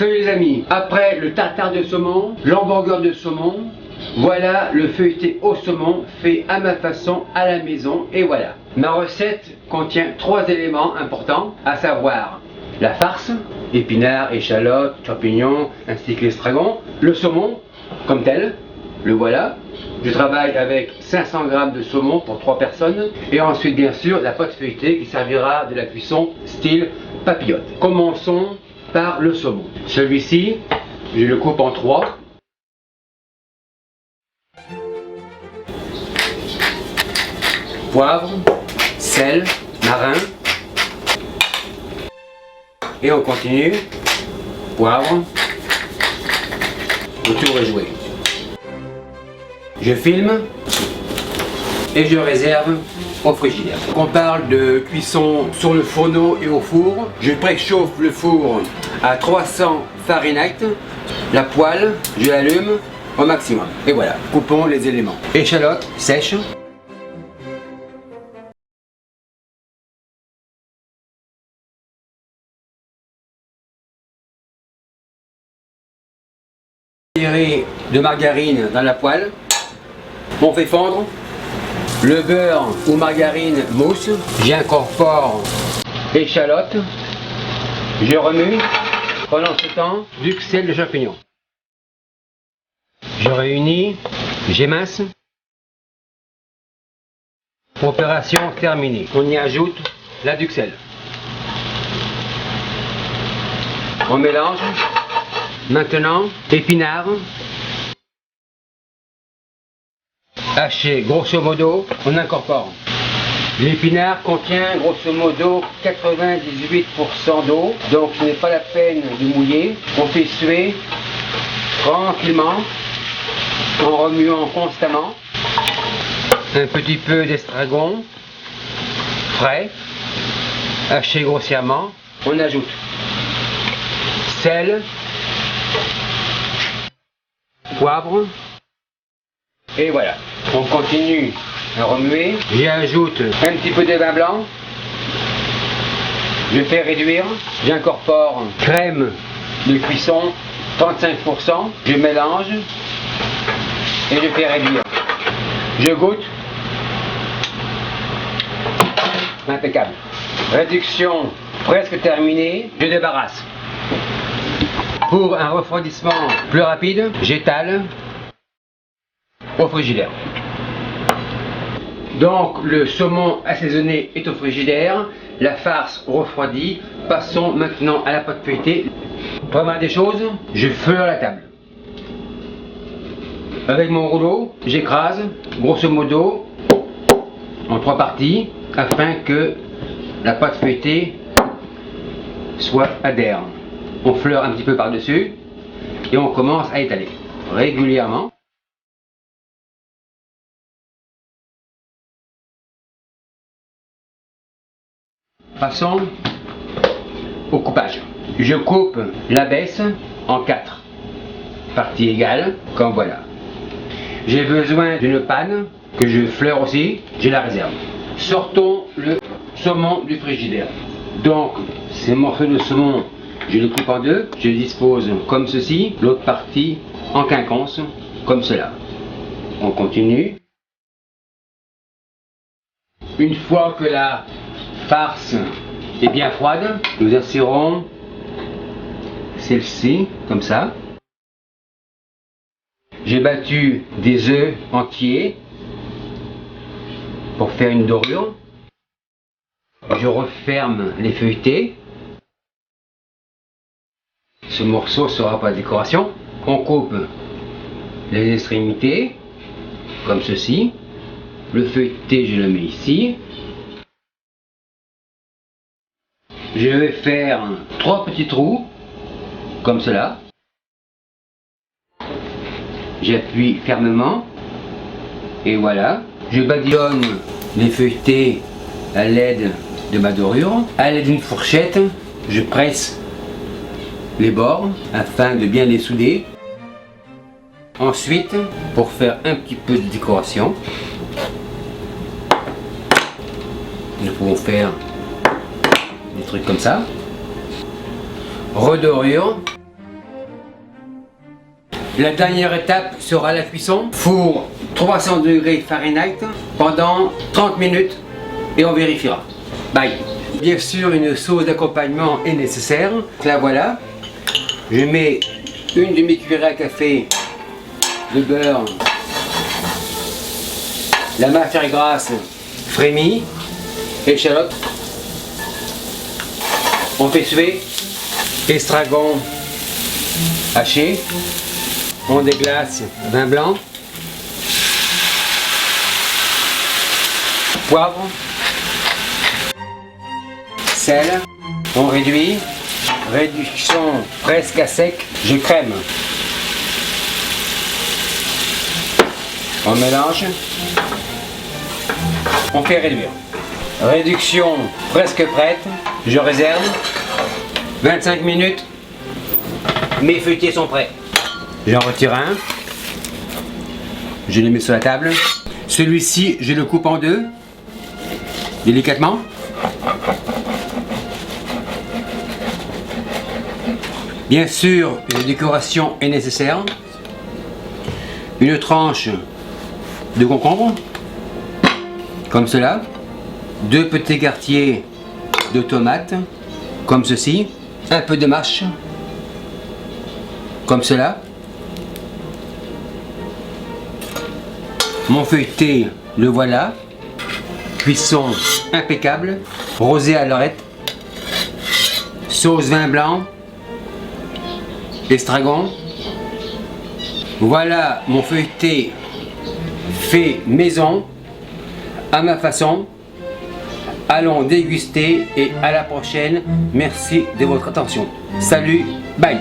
Salut les amis, après le tartare de saumon, l'hamburger de saumon, voilà le feuilleté au saumon fait à ma façon à la maison et voilà. Ma recette contient 3 éléments importants, à savoir la farce, épinards, échalotes, champignons ainsi que l'estragon, le saumon comme tel, le voilà. Je travaille avec 500 g de saumon pour 3 personnes et ensuite bien sûr la pâte feuilletée qui servira de la cuisson style papillote. Commençons par le saumon. Celui-ci, je le coupe en 3. Poivre, sel, marin. Et on continue. Poivre. Le tour est joué. Je filme et je réserve au frigidaire. On parle de cuisson sur le fourneau et au four. Je préchauffe le four à 300 Fahrenheit. La poêle, je l'allume au maximum. Et voilà, coupons les éléments. Échalote sèche. De margarine dans la poêle. On fait fondre le beurre ou margarine mousse. J'incorpore l'échalote. Je remue. Pendant ce temps, duxelle de champignons. Je réunis. J'émince. Opération terminée. On y ajoute la duxelle. On mélange. Maintenant, épinards. Haché grosso modo, on incorpore. L'épinard contient grosso modo 98% d'eau, donc ce n'est pas la peine de mouiller. On fait suer tranquillement en remuant constamment. Un petit peu d'estragon frais, haché grossièrement. On ajoute sel, poivre. Et voilà, on continue à remuer. J'ajoute un petit peu de vin blanc. Je fais réduire. J'incorpore crème de cuisson 35%. Je mélange et je fais réduire. Je goûte. Impeccable. Réduction presque terminée. Je débarrasse. Pour un refroidissement plus rapide, j'étale au frigidaire. Donc le saumon assaisonné est au frigidaire, la farce refroidie. Passons maintenant à la pâte feuilletée. Première des choses, je fleure la table. Avec mon rouleau, j'écrase grosso modo en 3 parties afin que la pâte feuilletée soit adhère. On fleure un petit peu par-dessus et on commence à étaler régulièrement. Passons au coupage. Je coupe la baisse en 4 parties égales, comme voilà. J'ai besoin d'une panne que je fleure aussi, j'ai la réserve. Sortons le saumon du frigidaire. Donc ces morceaux de saumon, je les coupe en 2, je les dispose comme ceci, l'autre partie en quinconce, comme cela. On continue. Une fois que la farce est bien froide, nous insérons celle-ci, comme ça. J'ai battu des œufs entiers pour faire une dorure. Je referme les feuilletés. Ce morceau sera pour la décoration. On coupe les extrémités, comme ceci. Le feuilleté, je le mets ici. Je vais faire 3 petits trous, comme cela. J'appuie fermement. Et voilà. Je badigeonne les feuilletés à l'aide de ma dorure. À l'aide d'une fourchette, je presse les bords afin de bien les souder. Ensuite, pour faire un petit peu de décoration, nous pouvons faire des trucs comme ça. Redorure La dernière étape sera la cuisson. Four 300 degrés Fahrenheit pendant 30 minutes et on vérifiera. Bye. Bien sûr, une sauce d'accompagnement est nécessaire. La voilà. Je mets une demi-cuillerée à café de beurre, la matière grasse frémie, échalote. On fait suer, estragon haché, on déglace vin blanc, poivre, sel, on réduit, réduction presque à sec, je crème. On mélange, on fait réduire. Réduction presque prête, je réserve. 25 minutes, mes feuilletés sont prêts. J'en retire un, je le mets sur la table. Celui-ci, je le coupe en deux, délicatement. Bien sûr, une décoration est nécessaire. Une tranche de concombre, comme cela. 2 petits quartiers de tomates, comme ceci. Un peu de mâche, comme cela. Mon feuilleté, le voilà. Cuisson impeccable. Rosé à l'orette. Sauce vin blanc. Estragon. Voilà mon feuilleté fait maison, à ma façon. Allons déguster et à la prochaine. Merci de votre attention. Salut, bye.